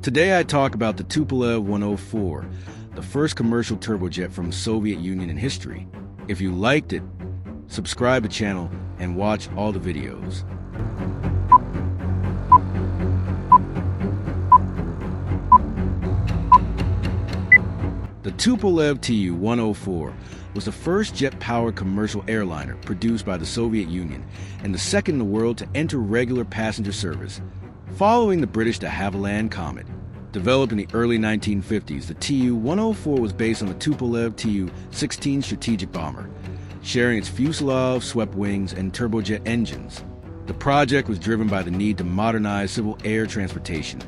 Today I talk about the Tupolev 104, the first commercial turbojet from Soviet Union in history. If you liked it, subscribe to the channel and watch all the videos. The Tupolev TU-104 was the first jet-powered commercial airliner produced by the Soviet Union and the second in the world to enter regular passenger service, following the British de Havilland Comet. Developed in the early 1950s, the TU-104 was based on the Tupolev Tu-16 strategic bomber, sharing its fuselage, swept wings, and turbojet engines. The project was driven by the need to modernize civil air transportation,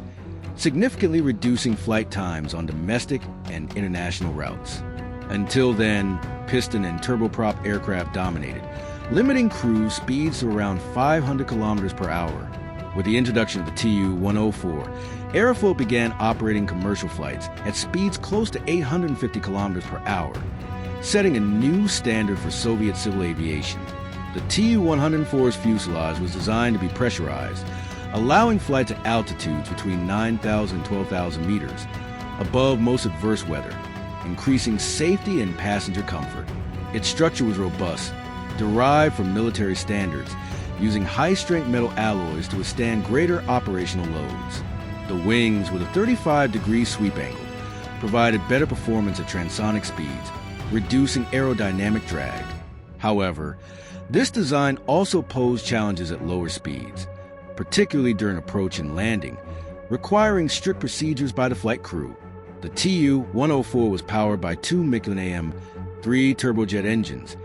significantly reducing flight times on domestic and international routes. Until then, piston and turboprop aircraft dominated, limiting cruise speeds to around 500 kilometers per hour. With the introduction of the TU-104, Aeroflot began operating commercial flights at speeds close to 850 kilometers per hour, setting a new standard for Soviet civil aviation. The TU-104's fuselage was designed to be pressurized, allowing flights at altitudes between 9,000 and 12,000 meters, above most adverse weather, increasing safety and passenger comfort. Its structure was robust, derived from military standards, using high-strength metal alloys to withstand greater operational loads. The wings, with a 35-degree sweep angle, provided better performance at transonic speeds, reducing aerodynamic drag. However, this design also posed challenges at lower speeds, particularly during approach and landing, requiring strict procedures by the flight crew. The TU-104 was powered by two Michelin AM-3 turbojet engines,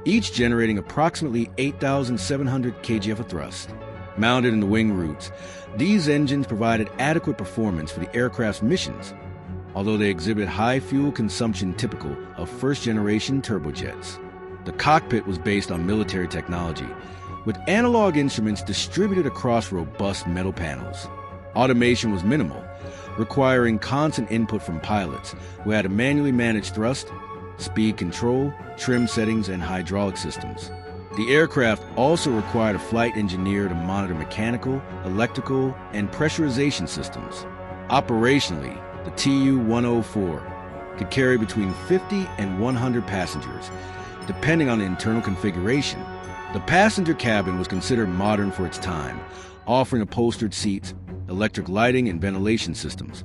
each generating approximately 8,700 kgf of thrust. Mounted in the wing roots, these engines provided adequate performance for the aircraft's missions, although they exhibit high fuel consumption typical of first-generation turbojets. The cockpit was based on military technology, with analog instruments distributed across robust metal panels. Automation was minimal, requiring constant input from pilots who had to manually manage thrust, speed control, trim settings, and hydraulic systems. The aircraft also required a flight engineer to monitor mechanical, electrical, and pressurization systems. Operationally, the TU-104 could carry between 50 and 100 passengers, depending on the internal configuration. The passenger cabin was considered modern for its time, offering upholstered seats, electric lighting, and ventilation systems,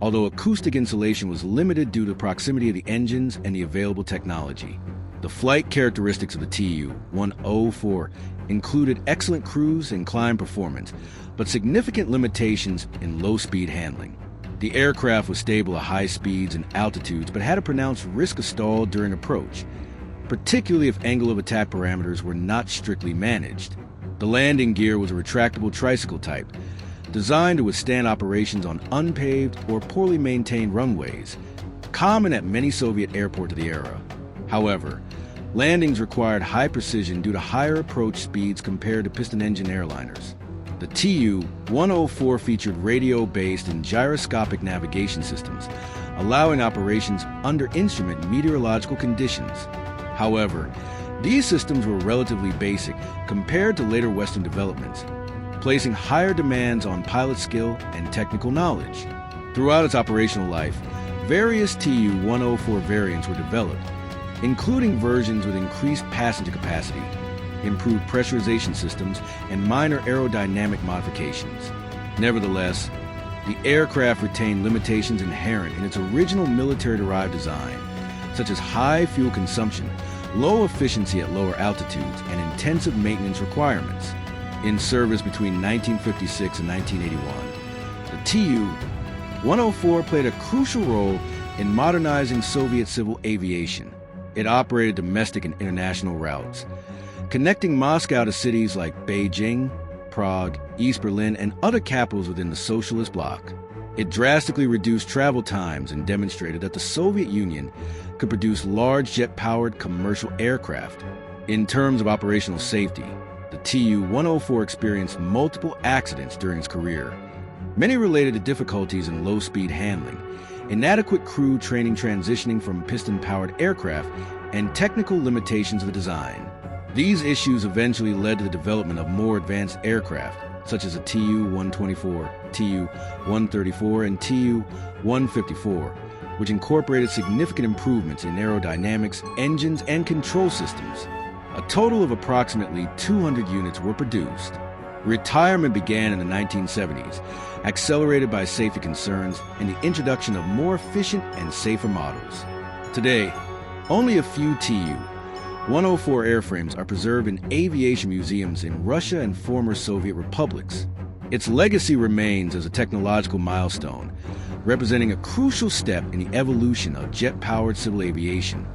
although acoustic insulation was limited due to the proximity of the engines and the available technology. The flight characteristics of the TU-104 included excellent cruise and climb performance, but significant limitations in low-speed handling. The aircraft was stable at high speeds and altitudes, but had a pronounced risk of stall during approach, particularly if angle of attack parameters were not strictly managed. The landing gear was a retractable tricycle type, designed to withstand operations on unpaved or poorly maintained runways, common at many Soviet airports of the era. However, landings required high precision due to higher approach speeds compared to piston-engine airliners. The TU-104 featured radio-based and gyroscopic navigation systems, allowing operations under instrument meteorological conditions. However, these systems were relatively basic compared to later Western developments, placing higher demands on pilot skill and technical knowledge. Throughout its operational life, various TU-104 variants were developed, including versions with increased passenger capacity, improved pressurization systems, and minor aerodynamic modifications. Nevertheless, the aircraft retained limitations inherent in its original military-derived design, such as high fuel consumption, low efficiency at lower altitudes, and intensive maintenance requirements. In service between 1956 and 1981, the TU-104 played a crucial role in modernizing Soviet civil aviation. It operated domestic and international routes, connecting Moscow to cities like Beijing, Prague, East Berlin, and other capitals within the socialist bloc. It drastically reduced travel times and demonstrated that the Soviet Union could produce large jet-powered commercial aircraft. In terms of operational safety, the TU-104 experienced multiple accidents during its career, many related to difficulties in low-speed handling, inadequate crew training transitioning from piston-powered aircraft, and technical limitations of the design. These issues eventually led to the development of more advanced aircraft, such as the TU-124, TU-134, and TU-154, which incorporated significant improvements in aerodynamics, engines, and control systems. A total of approximately 200 units were produced. Retirement began in the 1970s, accelerated by safety concerns and the introduction of more efficient and safer models. Today, only a few TU-104 airframes are preserved in aviation museums in Russia and former Soviet republics. Its legacy remains as a technological milestone, representing a crucial step in the evolution of jet-powered civil aviation.